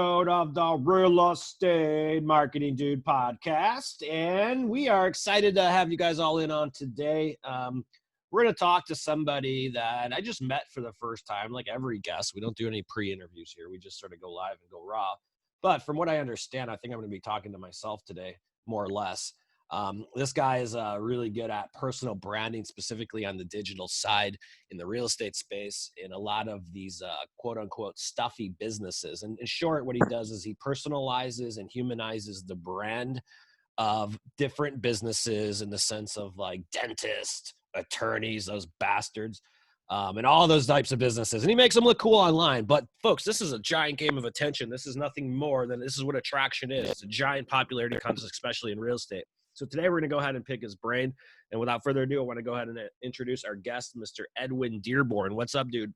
Of the Real Estate Marketing Dude podcast, and we are excited to have you guys all in on today. We're going to talk to somebody that I just met for the first time. Like every guest, we don't do any pre-interviews here. We just sort of go live and go raw. But from what I understand, I think I'm going to be talking to myself today, more or less. This guy is really good at personal branding, specifically on the digital side in the real estate space in a lot of these quote unquote stuffy businesses. And in short, what he does is he personalizes and humanizes the brand of different businesses in the sense of like dentists, attorneys, those bastards, and all those types of businesses. And he makes them look cool online. But folks, this is a giant game of attention. This is nothing more than this is what attraction is. It's a giant popularity contest, especially in real estate. So today we're going to go ahead and pick his brain. And without further ado, I want to go ahead and introduce our guest, Mr. Edwin Dearborn. What's up, dude?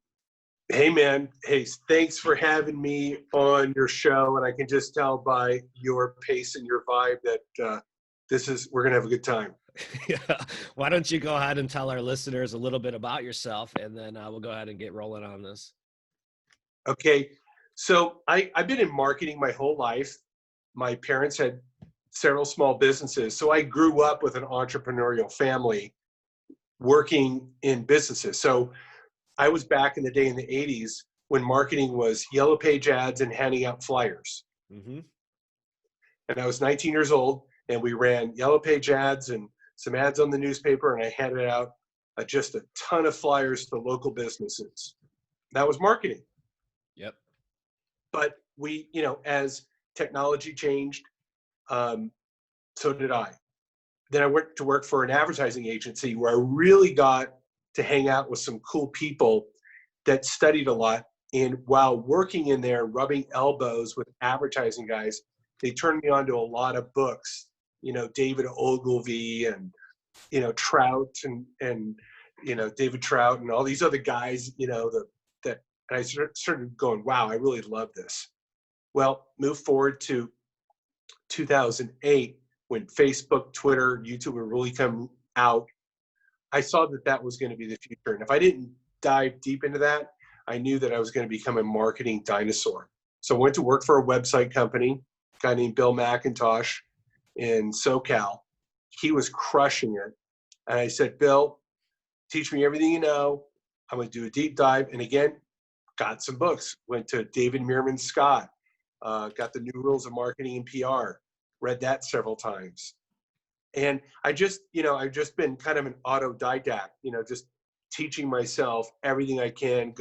Hey, man. Hey, thanks for having me on your show. And I can just tell by your pace and your vibe that we're going to have a good time. Yeah. Why don't you go ahead and tell our listeners a little bit about yourself, and then we'll go ahead and get rolling on this. Okay. So I've been in marketing my whole life. My parents had several small businesses. So I grew up with an entrepreneurial family working in businesses. So I was back in the day in the 80s when marketing was yellow page ads and handing out flyers. Mm-hmm. And I was 19 years old, and we ran yellow page ads and some ads on the newspaper, and I handed out just a ton of flyers to local businesses. That was marketing. Yep. But we, as technology changed, so did I. Then I went to work for an advertising agency where I really got to hang out with some cool people that studied a lot. And while working in there, rubbing elbows with advertising guys, they turned me on to a lot of books, David Ogilvy and, Trout and David Trout and all these other guys, and I started going, wow, I really love this. Well, move forward to 2008, when Facebook, Twitter, YouTube were really come out, I saw that was going to be the future. And if I didn't dive deep into that, I knew that I was going to become a marketing dinosaur. So I went to work for a website company, a guy named Bill McIntosh in SoCal. He was crushing it. And I said, Bill, teach me everything you know. I'm going to do a deep dive. And again, got some books. Went to David Meerman Scott, got the New Rules of Marketing and PR. Read that several times. And I've just been kind of an autodidact, just teaching myself everything I can,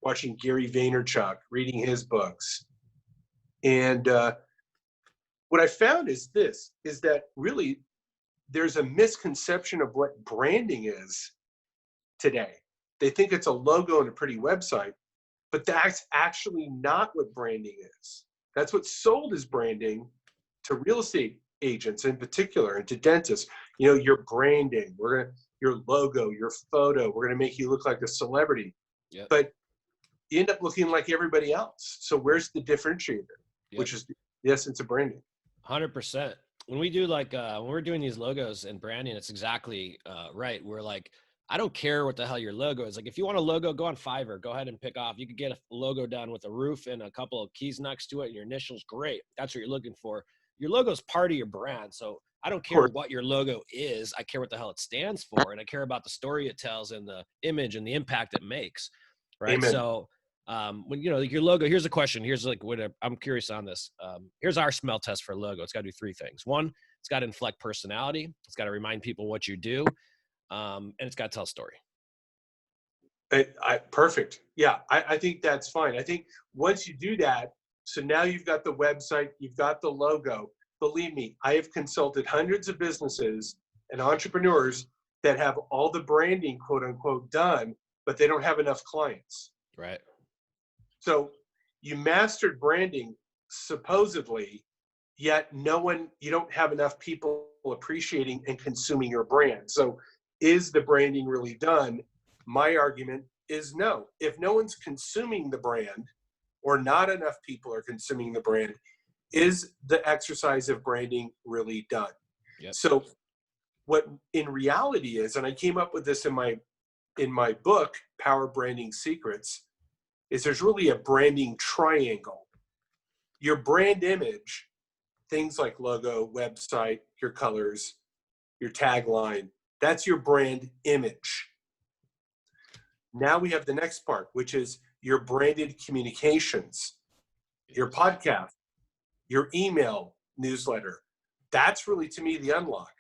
watching Gary Vaynerchuk, reading his books. And what I found is that really there's a misconception of what branding is today. They think it's a logo and a pretty website, but that's actually not what branding is. That's what's sold as branding to real estate agents in particular, and to dentists. Your branding, your logo, your photo, we're gonna make you look like a celebrity. Yep. But you end up looking like everybody else. So where's the differentiator? Yep. Which is the essence of branding. 100%. When we do when we're doing these logos and branding, it's exactly right. We're like, I don't care what the hell your logo is. Like, if you want a logo, go on Fiverr, go ahead and pick off. You could get a logo done with a roof and a couple of keys next to it and your initials. Great. That's what you're looking for. Your logo is part of your brand. So I don't care what your logo is. I care what the hell it stands for. And I care about the story it tells and the image and the impact it makes. Right. Amen. So when, your logo, here's a question. Here's I'm curious on this. Here's our smell test for a logo. It's got to do three things. One, it's got to inflect personality. It's got to remind people what you do. And it's got to tell a story. Perfect. Yeah, I think that's fine. I think once you do that, so now you've got the website, you've got the logo. Believe me, I have consulted hundreds of businesses and entrepreneurs that have all the branding, quote unquote, done, but they don't have enough clients. Right. So you mastered branding supposedly, yet you don't have enough people appreciating and consuming your brand. So is the branding really done? My argument is no. If no one's consuming the brand, or not enough people are consuming the brand, is the exercise of branding really done? Yep. So what in reality is, and I came up with this in my book, Power Branding Secrets, is there's really a branding triangle. Your brand image, things like logo, website, your colors, your tagline, that's your brand image. Now we have the next part, which is your branded communications, your podcast, your email newsletter. That's really, to me, the unlock.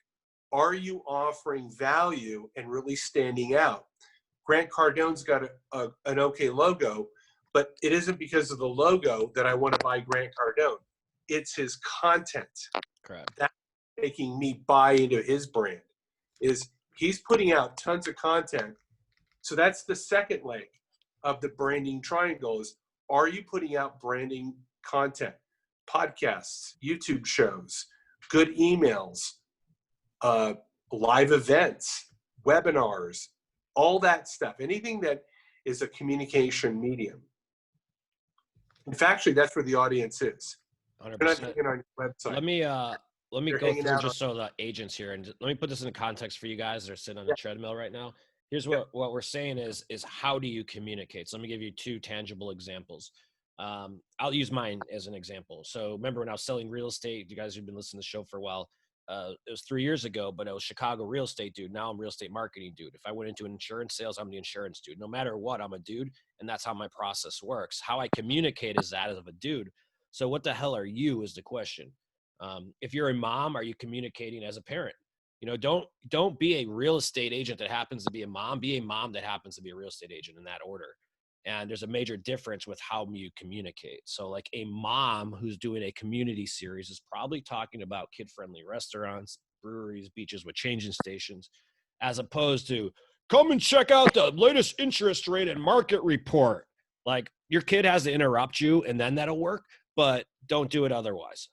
Are you offering value and really standing out? Grant Cardone's got an okay logo, but it isn't because of the logo that I want to buy Grant Cardone. It's his content. Correct. That's making me buy into his brand. Is he's putting out tons of content. So that's the second leg of the branding triangle is, are you putting out branding content? Podcasts, YouTube shows, good emails, live events, webinars, all that stuff. Anything that is a communication medium. In fact, actually, that's where the audience is. 100%. They're not hanging on your website. Let me They're go hanging through out just so the agents here, and let me put this in context for you guys that are sitting on the Yeah. treadmill right now. Here's what we're saying is how do you communicate? So let me give you two tangible examples. I'll use mine as an example. So remember when I was selling real estate, you guys who've been listening to the show for a while, it was 3 years ago, but I was Chicago real estate dude. Now I'm real estate marketing dude. If I went into insurance sales, I'm the insurance dude. No matter what, I'm a dude, and that's how my process works. How I communicate is that of a dude. So what the hell are you is the question. If you're a mom, are you communicating as a parent? You know, don't be a real estate agent that happens to be a mom. Be a mom that happens to be a real estate agent, in that order. And there's a major difference with how you communicate. So like a mom who's doing a community series is probably talking about kid-friendly restaurants, breweries, beaches with changing stations, as opposed to come and check out the latest interest rate and market report. Like your kid has to interrupt you and then that'll work, but don't do it otherwise.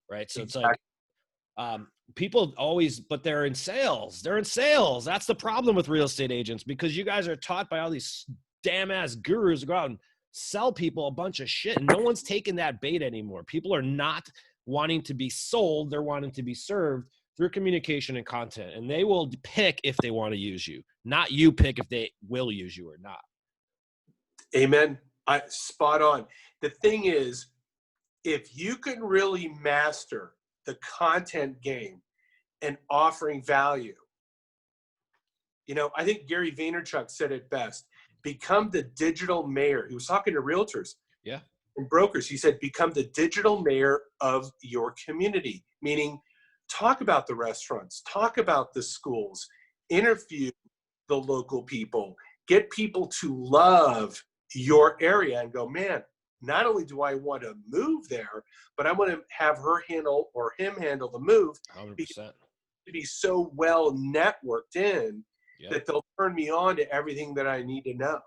Right. So it's like, people always, but they're in sales. They're in sales. That's the problem with real estate agents, because you guys are taught by all these damn ass gurus to go out and sell people a bunch of shit. And no one's taking that bait anymore. People are not wanting to be sold. They're wanting to be served through communication and content. And they will pick if they want to use you, not you pick if they will use you or not. Amen. Spot on. The thing is, if you can really master the content game and offering value, you know, I think Gary Vaynerchuk said it best. Become the digital mayor. He was talking to realtors and brokers. He said, become the digital mayor of your community, meaning talk about the restaurants, talk about the schools, interview the local people, get people to love your area and go, man, not only do I want to move there, but I want to have her handle or him handle the move. 100%. To be so well networked in that they'll turn me on to everything that I need to know.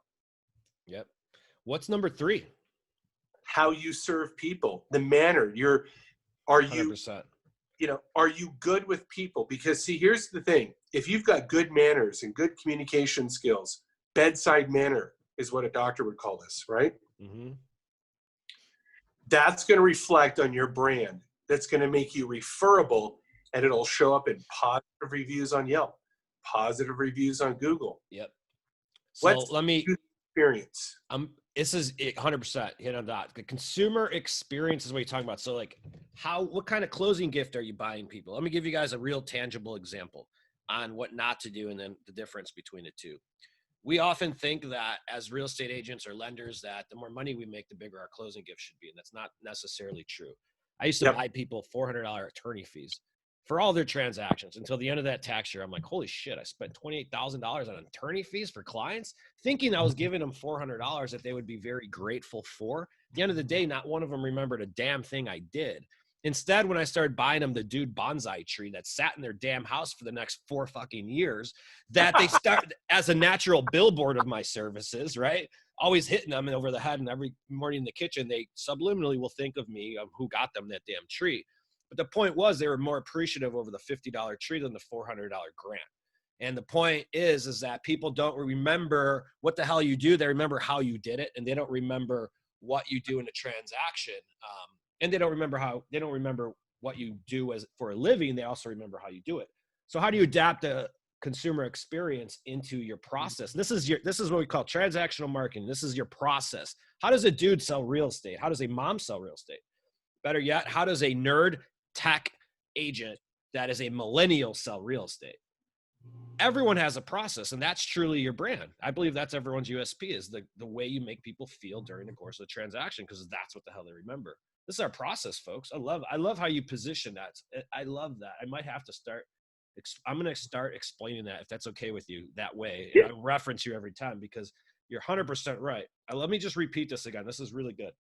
Yep. What's number 3? How you serve people, the manner. Are you 100%. You know, are you good with people? Because see, here's the thing. If you've got good manners and good communication skills, bedside manner is what a doctor would call this, right? Mm-hmm. That's going to reflect on your brand. That's going to make you referable, and it'll show up in positive reviews on Yelp, positive reviews on Google. Yep. So let me experience. This is 100% hit on that. The consumer experience is what you're talking about. So like what kind of closing gift are you buying people? Let me give you guys a real tangible example on what not to do and then the difference between the two. We often think that as real estate agents or lenders that the more money we make, the bigger our closing gift should be. And that's not necessarily true. I used to buy people $400 attorney fees for all their transactions until the end of that tax year. I'm like, holy shit, I spent $28,000 on attorney fees for clients, thinking I was giving them $400 that they would be very grateful for. At the end of the day, not one of them remembered a damn thing I did. Instead, when I started buying them the dude bonsai tree that sat in their damn house for the next 4 fucking years, that they start as a natural billboard of my services, right? Always hitting them over the head, and every morning in the kitchen, they subliminally will think of me, of who got them that damn tree. But the point was they were more appreciative over the $50 tree than the $400 grant. And the point is that people don't remember what the hell you do. They remember how you did it, and they don't remember what you do in a transaction. And they don't remember what you do as for a living. They also remember how you do it. So how do you adapt a consumer experience into your process? This is what we call transactional marketing. This is your process. How does a dude sell real estate? How does a mom sell real estate? Better yet, how does a nerd tech agent that is a millennial sell real estate? Everyone has a process, and that's truly your brand. I believe that's everyone's USP, is the way you make people feel during the course of the transaction, because that's what the hell they remember. This is our process, folks. I love how you position that. I love that. I might have to start. I'm going to start explaining that, if that's okay with you, that way. And I reference you every time, because you're 100% right. Let me just repeat this again. This is really good.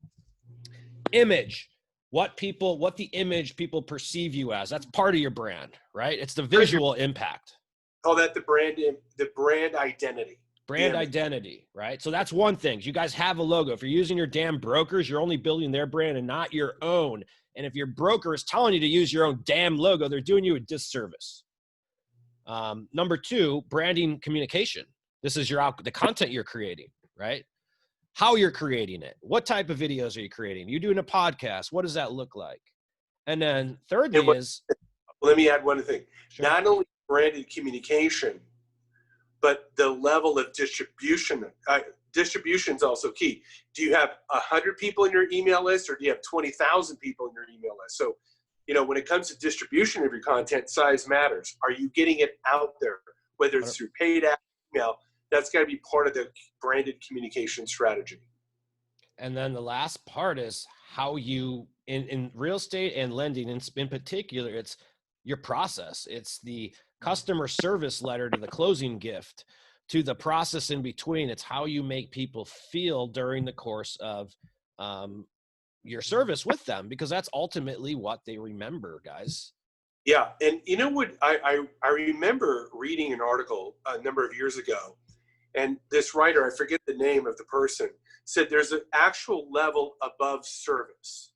Image. What the image people perceive you as. That's part of your brand, right? It's the visual impact. Call that the brand identity. Brand identity, right? So that's one thing. You guys have a logo. If you're using your damn brokers, you're only building their brand and not your own. And if your broker is telling you to use your own damn logo, they're doing you a disservice. Number two, branding communication. This is the content you're creating, right? How you're creating it. What type of videos are you creating? You're doing a podcast. What does that look like? And then thirdly let me add one thing. Sure. Not only branded communication, but the level of distribution. Distribution is also key. Do you have 100 people in your email list, or do you have 20,000 people in your email list? So, when it comes to distribution of your content, size matters. Are you getting it out there? Whether it's through paid ad, email, that's got to be part of the branded communication strategy. And then the last part is how you, in real estate and lending in particular, it's your process. It's the customer service letter to the closing gift to the process in between. It's how you make people feel during the course of your service with them, because that's ultimately what they remember, guys. Yeah. And you know what? I remember reading an article a number of years ago, and this writer, I forget the name of the person, said there's an actual level above service,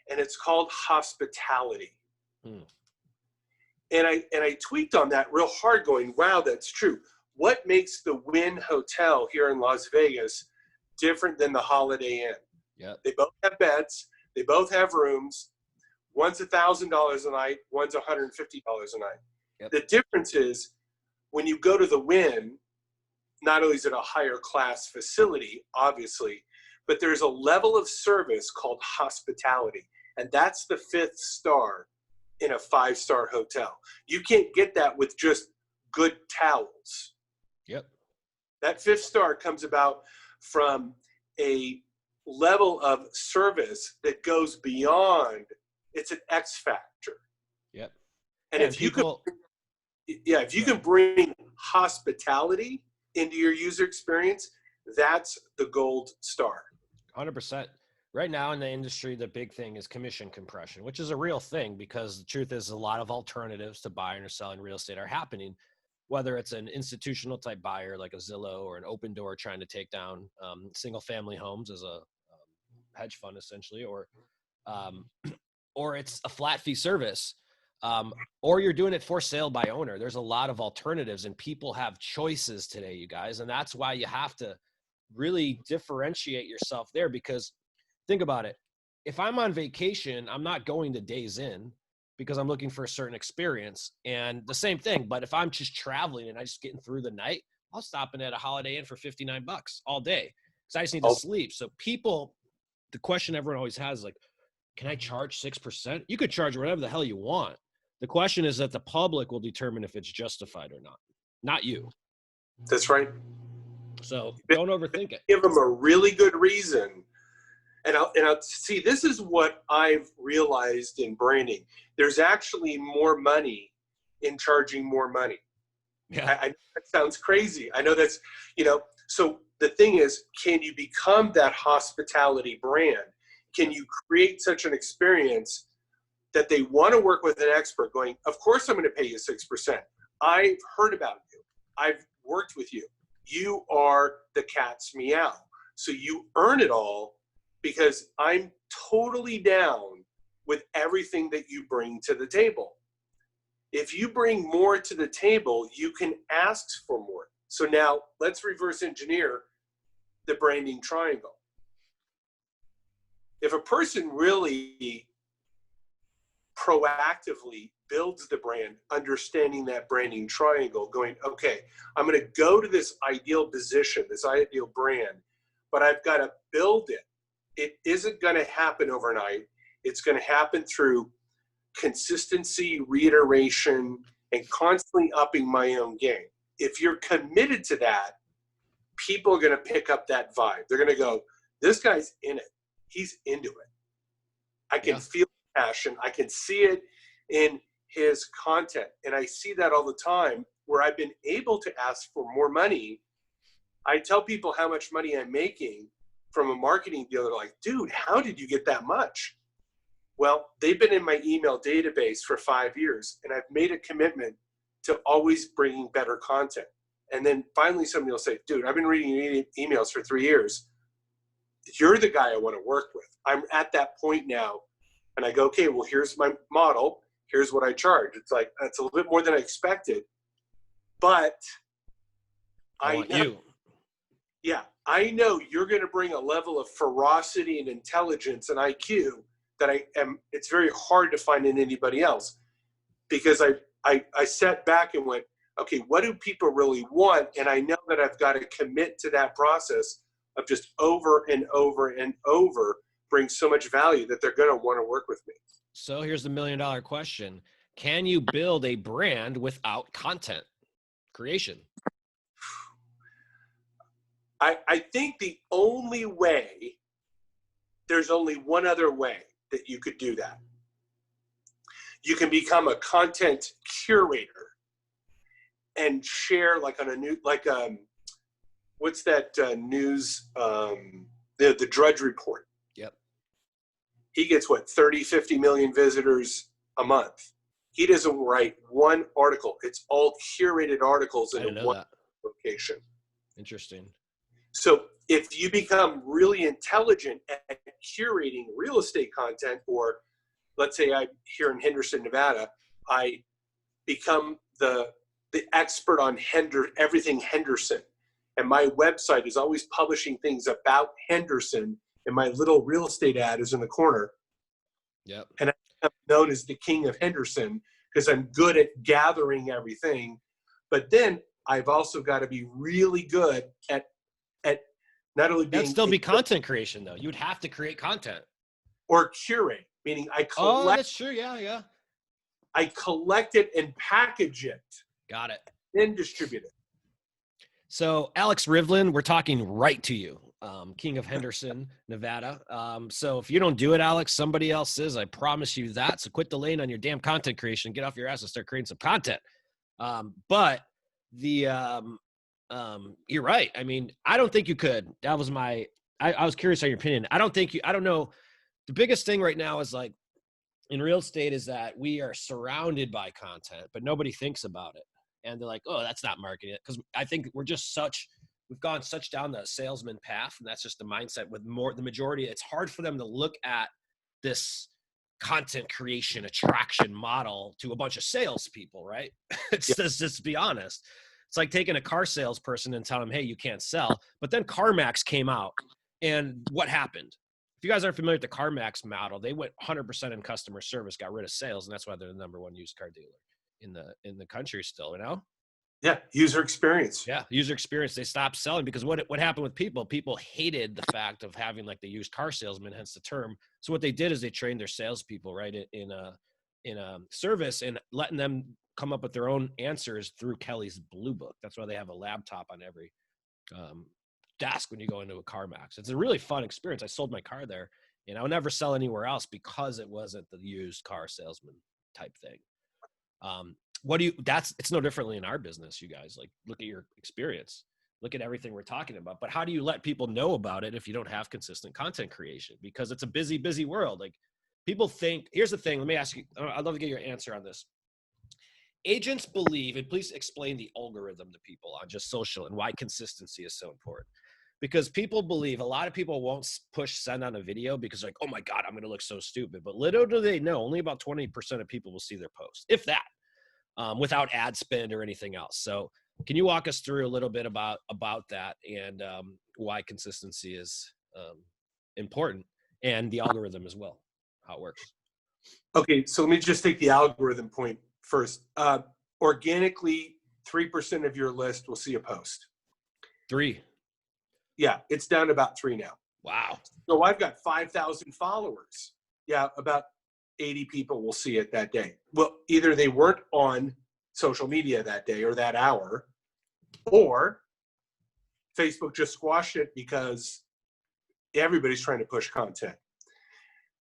and it's called hospitality. And I tweaked on that real hard, going, wow, that's true. What makes the Wynn Hotel here in Las Vegas different than the Holiday Inn? Yeah. They both have beds. They both have rooms. One's $1,000 a night. One's $150 a night. Yep. The difference is when you go to the Wynn, not only is it a higher class facility, obviously, but there's a level of service called hospitality. And that's the 5th star in a 5-star hotel. You can't get that with just good towels. Yep. That 5th star comes about from a level of service that goes beyond, it's an X factor. Yep. And if you can bring hospitality into your user experience, that's the gold star. 100%. Right now in the industry, the big thing is commission compression, which is a real thing, because the truth is a lot of alternatives to buying or selling real estate are happening, whether it's an institutional type buyer like a Zillow, or an Open Door trying to take down single family homes as a hedge fund essentially, or it's a flat fee service, or you're doing it for sale by owner. There's a lot of alternatives, and people have choices today, you guys. And that's why you have to really differentiate yourself there, because think about it. If I'm on vacation, I'm not going to Days Inn because I'm looking for a certain experience, and the same thing. But if I'm just traveling and I'm just getting through the night, I'll stop in at a Holiday Inn for $59 all day because I just need to sleep. So people, the question everyone always has is like, can I charge 6%? You could charge whatever the hell you want. The question is that the public will determine if it's justified or not you. That's right. So don't overthink it. Give them a really good reason. And I'll see, this is what I've realized in branding. There's actually more money in charging more money. Yeah. That sounds crazy. I know that's, so the thing is, can you become that hospitality brand? Can you create such an experience that they want to work with an expert going, of course I'm going to pay you 6%. I've heard about you. I've worked with you. You are the cat's meow. So you earn it all because I'm totally down with everything that you bring to the table. If you bring more to the table, you can ask for more. So now let's reverse engineer the branding triangle. If a person really proactively builds the brand, understanding that branding triangle, going, okay, I'm going to go to this ideal position, this ideal brand, but I've got to build it. It isn't going to happen overnight. It's going to happen through consistency, reiteration, and constantly upping my own game. If you're committed to that, people are going to pick up that vibe. They're going to go, this guy's in it. He's into it. I can feel passion. I can see it in his content. And I see that all the time where I've been able to ask for more money. I tell people how much money I'm making from a marketing deal. They're like, dude, how did you get that much? Well, they've been in my email database for 5 years, and I've made a commitment to always bringing better content. And then finally somebody will say, dude, I've been reading emails for 3 years. You're the guy I want to work with. I'm at that point now. And I go, okay, well, here's my model. Here's what I charge. It's like, that's a little bit more than I expected. But I want know, you. Yeah, I know you're going to bring a level of ferocity and intelligence and IQ that it's very hard to find in anybody else. Because I sat back and went, okay, what do people really want? And I know that I've got to commit to that process of just over and over and over bring so much value that they're going to want to work with me. So here's the $1 million question. Can you build a brand without content creation? I think the only way, there's only one other way that you could do that. You can become a content curator and share like on a new, like what's that news, the Drudge Report. Yep. He gets what, 30, 50 million visitors a month. He doesn't write one article. It's all curated articles in one location. Interesting. So if you become really intelligent at curating real estate content, or let's say I'm here in Henderson, Nevada, I become the expert on everything Henderson. And my website is always publishing things about Henderson, and my little real estate ad is in the corner. Yep. And I'm known as the king of Henderson because I'm good at gathering everything. But then I've also got to be really good at not only being— That'd still be content creation, though. You would have to create content. Or curate, meaning I collect. Oh, that's true. Yeah. I collect it and package it. Got it. Then distribute it. So Alex Rivlin, we're talking right to you, King of Henderson, Nevada. So if you don't do it, Alex, somebody else is. I promise you that. So quit delaying on your damn content creation. Get off your ass and start creating some content. But you're right. I mean, I don't think you could. That was I was curious on your opinion. I don't know. The biggest thing right now is like in real estate is that we are surrounded by content, but nobody thinks about it. And they're like, oh, that's not marketing. Because I think we've gone such down the salesman path. And that's just the mindset with the majority. It's hard for them to look at this content creation attraction model to a bunch of salespeople, right? Just to be honest. It's like taking a car salesperson and telling them, hey, you can't sell. But then CarMax came out. And what happened? If you guys aren't familiar with the CarMax model, they went 100% in customer service, got rid of sales. And that's why they're the number one used car dealer in the country still, you know? Yeah, user experience. Yeah, user experience. They stopped selling because what happened with people? People hated the fact of having like the used car salesman, hence the term. So what they did is they trained their salespeople, right, in a service and letting them come up with their own answers through Kelly's Blue Book. That's why they have a laptop on every desk when you go into a CarMax. It's a really fun experience. I sold my car there, and I would never sell anywhere else because it wasn't the used car salesman type thing. It's no differently in our business, you guys. Like, look at your experience, look at everything we're talking about. But how do you let people know about it if you don't have consistent content creation? Because it's a busy, busy world. Like, people think, here's the thing. Let me ask you, I'd love to get your answer on this. Agents believe, and please explain the algorithm to people on just social and why consistency is so important. Because people believe, a lot of people won't push send on a video because like, oh my God, I'm going to look so stupid. But little do they know, only about 20% of people will see their post, if that, without ad spend or anything else. So can you walk us through a little bit about that and why consistency is important, and the algorithm as well, how it works? Okay, so let me just take the algorithm point first. Organically, 3% of your list will see a post. 3. Yeah, it's down to about 3 now. Wow. So I've got 5,000 followers. Yeah, about 80 people will see it that day. Well, either they weren't on social media that day or that hour, or Facebook just squashed it because everybody's trying to push content.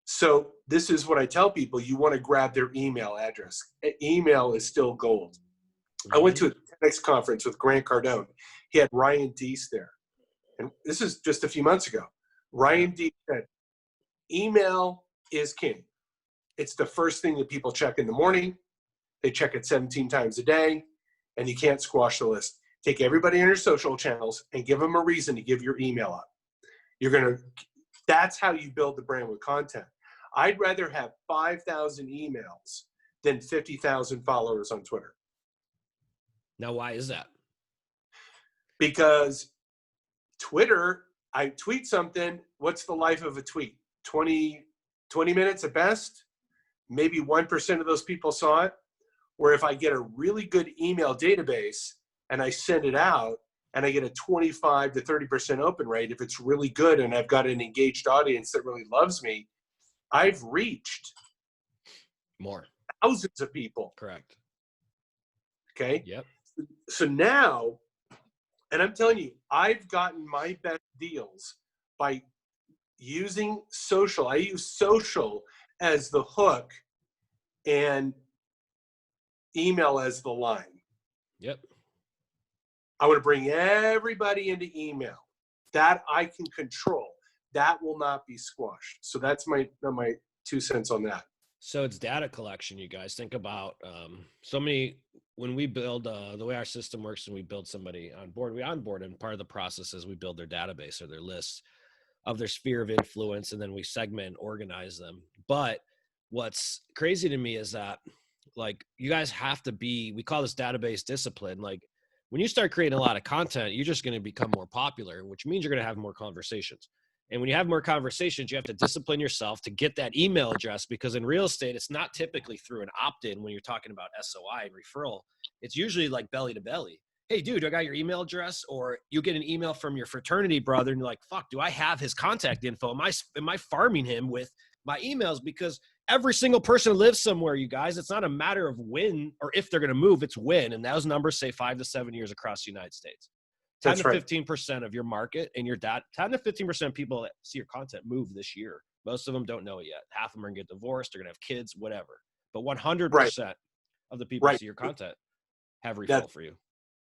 So this is what I tell people: you want to grab their email address. Email is still gold. I went to a TEDx conference with Grant Cardone. He had Ryan Deese there. And this is just a few months ago. Ryan Deese said, email is king. It's the first thing that people check in the morning. They check it 17 times a day, and you can't squash the list. Take everybody on your social channels and give them a reason to give your email up. That's how you build the brand with content. I'd rather have 5,000 emails than 50,000 followers on Twitter. Now, why is that? Because Twitter, I tweet something, what's the life of a tweet? 20 minutes at best? Maybe 1% of those people saw it. Where if I get a really good email database and I send it out and I get a 25 to 30% open rate, if it's really good and I've got an engaged audience that really loves me, I've reached more thousands of people. Correct. Okay. Yep. So now, and I'm telling you, I've gotten my best deals by using social. I use social as the hook and email as the line. Yep. I want to bring everybody into email. That I can control. That will not be squashed. So that's my 2 cents on that. So it's data collection, you guys. Think about when we build, the way our system works, and we build somebody on board, we onboard, and part of the process is we build their database or their lists of their sphere of influence, and then we segment and organize them. But what's crazy to me is that, like, you guys have to be, we call this database discipline. Like, when you start creating a lot of content, you're just going to become more popular, which means you're going to have more conversations. And when you have more conversations, you have to discipline yourself to get that email address, because in real estate, it's not typically through an opt-in when you're talking about SOI and referral. It's usually like belly to belly. Hey, dude, I got your email address. Or you get an email from your fraternity brother and you're like, fuck, do I have his contact info? Am I farming him with my emails? Because every single person lives somewhere, you guys. It's not a matter of when or if they're going to move, it's when. And those numbers say 5 to 7 years across the United States. 10 to 15% of your market and your 10 to 15% of people that see your content move this year. Most of them don't know it yet. Half of them are going to get divorced. They're going to have kids, whatever. But 100% of the people who see your content have referral for you.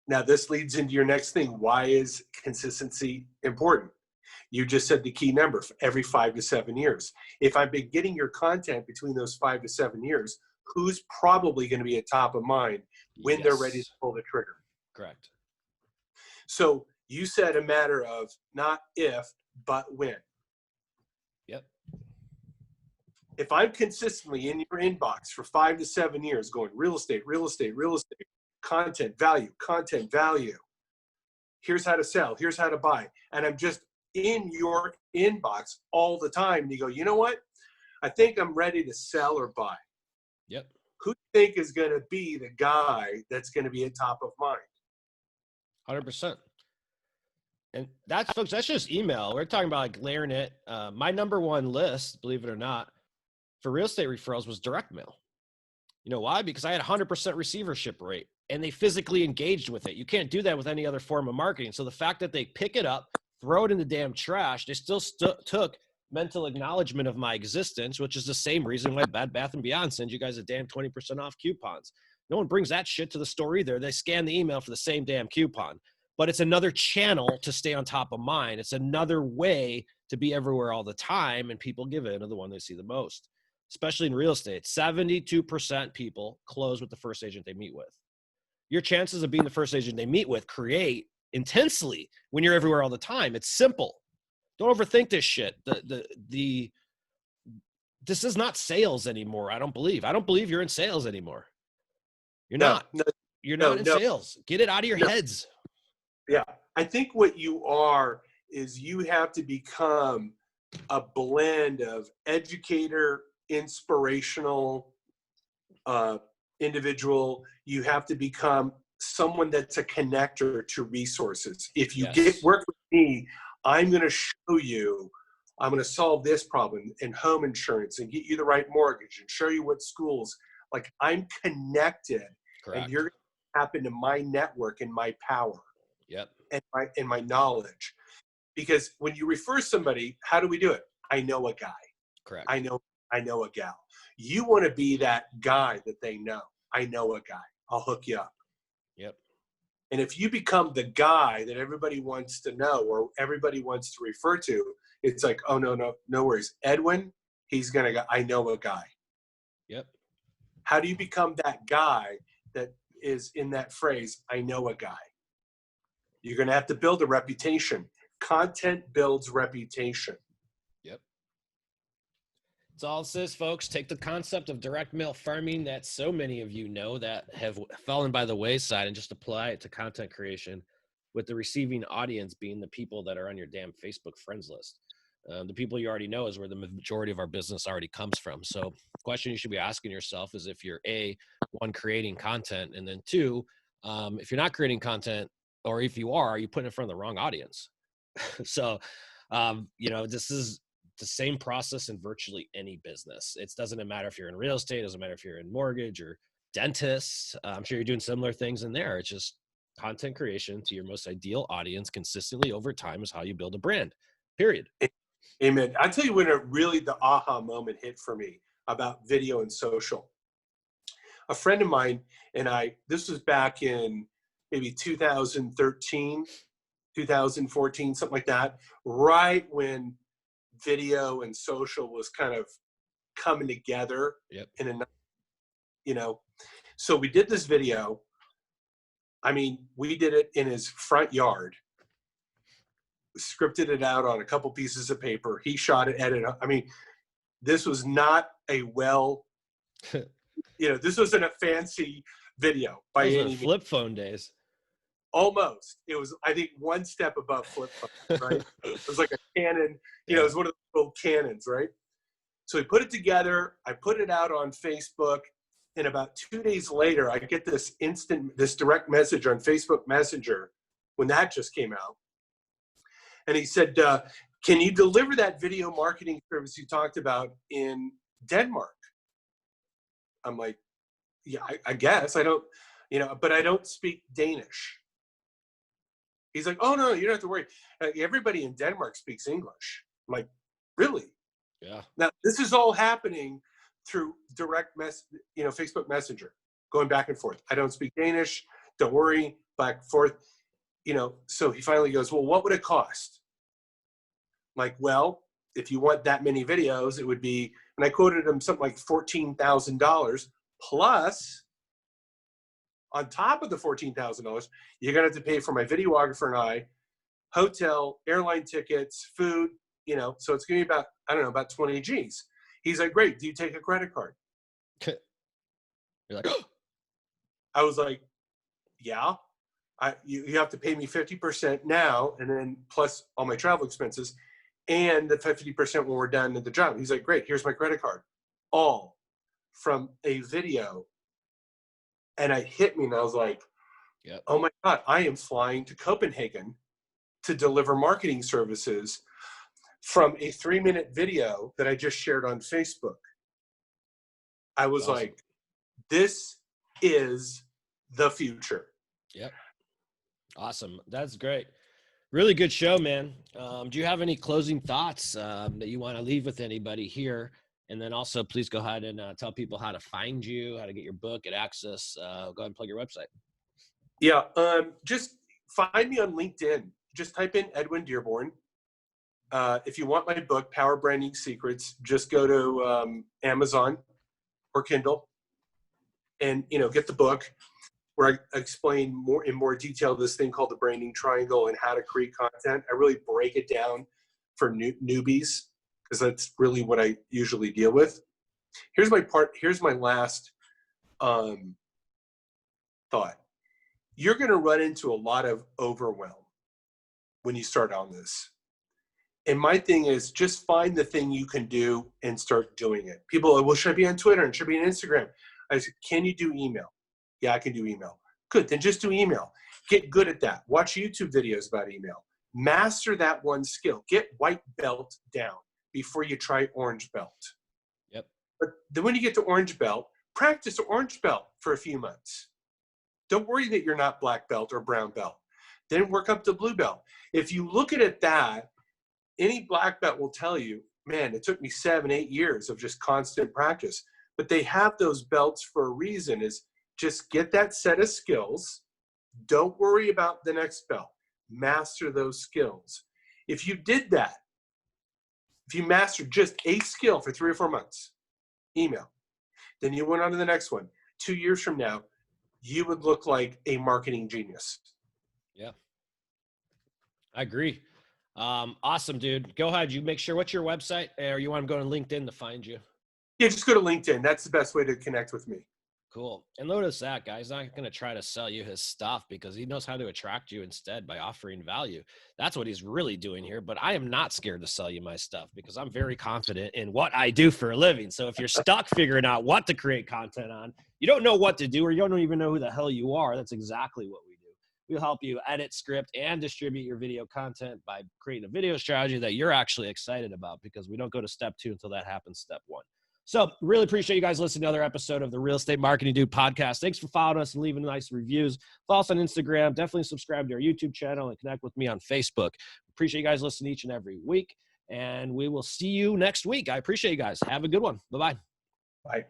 Now, this leads into your next thing. Why is consistency important? You just said the key number, every 5 to 7 years. If I've been getting your content between those 5 to 7 years, who's probably going to be at top of mind when they're ready to pull the trigger? Correct. So you said a matter of not if, but when. Yep. If I'm consistently in your inbox for 5 to 7 years going real estate, content value, here's how to sell, here's how to buy, and I'm just in your inbox all the time, and you go, you know what? I think I'm ready to sell or buy. Yep. Who do you think is going to be the guy that's going to be at top of mind? 100%. And that's, folks, that's just email. We're talking about like layering it. My number one list, believe it or not, for real estate referrals was direct mail. You know why? Because I had 100% receivership rate and they physically engaged with it. You can't do that with any other form of marketing. So the fact that they pick it up, throw it in the damn trash, they still took mental acknowledgement of my existence, which is the same reason why Bed Bath & Beyond sends you guys a damn 20% off coupons. No one brings that shit to the store either. They scan the email for the same damn coupon. But it's another channel to stay on top of mind. It's another way to be everywhere all the time, and people give in to the one they see the most, especially in real estate. 72% people close with the first agent they meet with. Your chances of being the first agent they meet with create intensely when you're everywhere all the time. It's simple. Don't overthink this shit. This is not sales anymore. I don't believe you're in sales anymore. You're not. You're not in sales. Get it out of your heads. Yeah. I think what you are is you have to become a blend of educator, inspirational individual. You have to become someone that's a connector to resources. If you work with me, I'm going to show you I'm going to solve this problem in home insurance and get you the right mortgage and show you what schools. Like, I'm connected. Correct. And you're going to tap into my network and my power. Yep. And my knowledge. Because when you refer somebody, how do we do it? I know a guy. Correct. I know a gal. You want to be that guy that they know. I know a guy. I'll hook you up. Yep. And if you become the guy that everybody wants to know or everybody wants to refer to, it's like, oh, no worries. Edwin, I know a guy. Yep. How do you become that guy that is in that phrase, I know a guy? You're going to have to build a reputation. Content builds reputation. Yep. It's all it says, folks. Take the concept of direct mail farming that so many of you know that have fallen by the wayside and just apply it to content creation, with the receiving audience being the people that are on your damn Facebook friends list. The people you already know is where the majority of our business already comes from. So the question you should be asking yourself is if you're one, creating content, and then two, if you're not creating content, or if you are you putting it in front of the wrong audience? So, this is the same process in virtually any business. It doesn't matter if you're in real estate, it doesn't matter if you're in mortgage or dentists. I'm sure you're doing similar things in there. It's just content creation to your most ideal audience consistently over time is how you build a brand, period. Amen. I tell you when the aha moment hit for me about video and social. A friend of mine and this was back in maybe 2013, 2014, something like that, right when video and social was kind of coming together. Yep. So we did this video. I mean, we did it in his front yard, scripted it out on a couple pieces of paper. He shot it, edited it. I mean, this was not a this wasn't a fancy video by any means. Flip phone days. Almost. It was, I think, one step above flip phone, right? It was like a Canon, it was one of the little Canons, right? So we put it together. I put it out on Facebook. And about 2 days later, I get this direct message on Facebook Messenger when that just came out. And he said, can you deliver that video marketing service you talked about in Denmark? I'm like, yeah, I guess. I don't, but I don't speak Danish. He's like, oh, no, you don't have to worry. Everybody in Denmark speaks English. I'm like, really? Yeah. Now, this is all happening through direct Facebook Messenger, going back and forth. I don't speak Danish. Don't worry, back and forth. So he finally goes, well, what would it cost? I'm like, well, if you want that many videos, it would be, and I quoted him something like $14,000 plus, on top of the $14,000, you're going to have to pay for my videographer and I, hotel, airline tickets, food, so it's going to be about 20 G's. He's like, great. Do you take a credit card? You're like, oh. I was like, yeah. You have to pay me 50% now, and then plus all my travel expenses, and the 50% when we're done at the job. He's like, great. Here's my credit card. All from a video. And it hit me, and I was like, yep. Oh my God, I am flying to Copenhagen to deliver marketing services from a 3-minute video that I just shared on Facebook. I was awesome. Like, this is the future. Yep. Awesome. That's great. Really good show, man. Do you have any closing thoughts that you want to leave with anybody here? And then also, please go ahead and tell people how to find you, how to get your book, get access. Go ahead and plug your website. Yeah. Just find me on LinkedIn. Just type in Edwin Dearborn. If you want my book, Power Branding Secrets, just go to Amazon or Kindle and, get the book, where I explain in more detail this thing called the branding triangle and how to create content. I really break it down for newbies, because that's really what I usually deal with. Here's my last thought. You're going to run into a lot of overwhelm when you start on this. And my thing is, just find the thing you can do and start doing it. People are, well, should I be on Twitter and should I be on Instagram? I said, can you do email? Yeah, I can do email. Good, then just do email. Get good at that. Watch YouTube videos about email. Master that one skill. Get white belt down before you try orange belt. Yep. But then when you get to orange belt, practice orange belt for a few months. Don't worry that you're not black belt or brown belt. Then work up to blue belt. If you look at it that, any black belt will tell you, man, it took me 7-8 years of just constant practice. But they have those belts for a reason, is just get that set of skills. Don't worry about the next belt. Master those skills. If you did that, if you mastered just a skill for 3 or 4 months, email, then you went on to the next one. 2 years from now, you would look like a marketing genius. Yeah, I agree. Awesome, dude. Go ahead. You make sure, what's your website, or you want to go to LinkedIn to find you? Yeah, just go to LinkedIn. That's the best way to connect with me. Cool. And notice that, guy, he's not going to try to sell you his stuff because he knows how to attract you instead by offering value. That's what he's really doing here. But I am not scared to sell you my stuff because I'm very confident in what I do for a living. So if you're stuck figuring out what to create content on, you don't know what to do, or you don't even know who the hell you are, that's exactly what we do. We'll help you edit, script, and distribute your video content by creating a video strategy that you're actually excited about, because we don't go to step 2 until that happens step 1. So really appreciate you guys listening to another episode of the Real Estate Marketing Dude podcast. Thanks for following us and leaving nice reviews. Follow us on Instagram. Definitely subscribe to our YouTube channel and connect with me on Facebook. Appreciate you guys listening each and every week. And we will see you next week. I appreciate you guys. Have a good one. Bye-bye. Bye.